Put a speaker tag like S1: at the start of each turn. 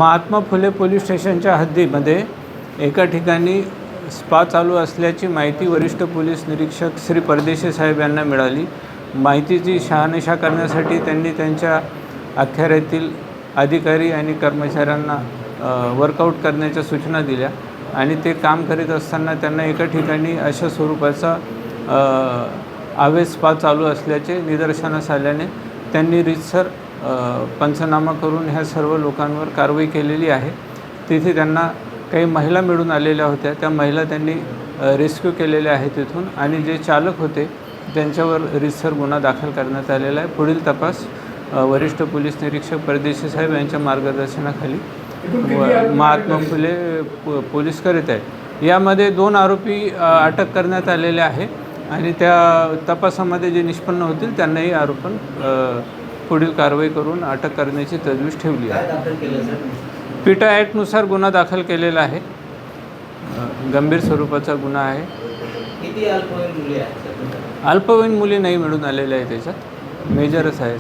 S1: Mahatma Phule police स्टेशनच्या हद्दीमध्ये एका ठिकाणी स्पा चालू असल्याची माहिती वरिष्ठ पोलीस निरीक्षक श्री परदेशी साहेब यांना मिळाली। माहितीची शहानिशा करण्यासाठी त्यांनी त्यांच्या अखत्यारीतील अधिकारी आणि कर्मचाऱ्यांना वर्कआउट करण्याच्या सूचना दिल्या आणि ते काम करीत असताना त्यांना एका ठिकाणी अशा स्वरूपाचा अवैध स्पा चालू असल्याचे निदर्शनास आल्याने त्यांनी रीतसर पंचनामा करून ह्या सर्व लोकांवर कारवाई केलेली आहे। तिथे त्यांना काही महिला मिळून आलेल्या होत्या, त्या महिला त्यांनी रेस्क्यू केलेल्या आहेत तिथून आणि जे चालक होते त्यांच्यावर रीतसर गुन्हा दाखल करण्यात आलेला आहे। पुढील तपास वरिष्ठ पोलीस निरीक्षक परदेशी साहेब यांच्या मार्गदर्शनाखाली महात्मा फुले पोलीस करीत आहेत। यामध्ये 2 आरोपी अटक करण्यात आलेले आहे आणि त्या तपासामध्ये जे निष्पन्न होतील त्यांनाही आरोपण पुढील कारवाई करून अटक करण्याची तजवीज ठेवली आहे। पीटा ॲक्टनुसार गुन्हा दाखल केलेला आहे, गंभीर स्वरूपाचा गुन्हा आहे।
S2: किती अल्पवयीन मुली आहेत?
S1: अल्पवयीन मुली नाही मिळून आलेल्या आहे, त्याच्यात मेजरच आहे।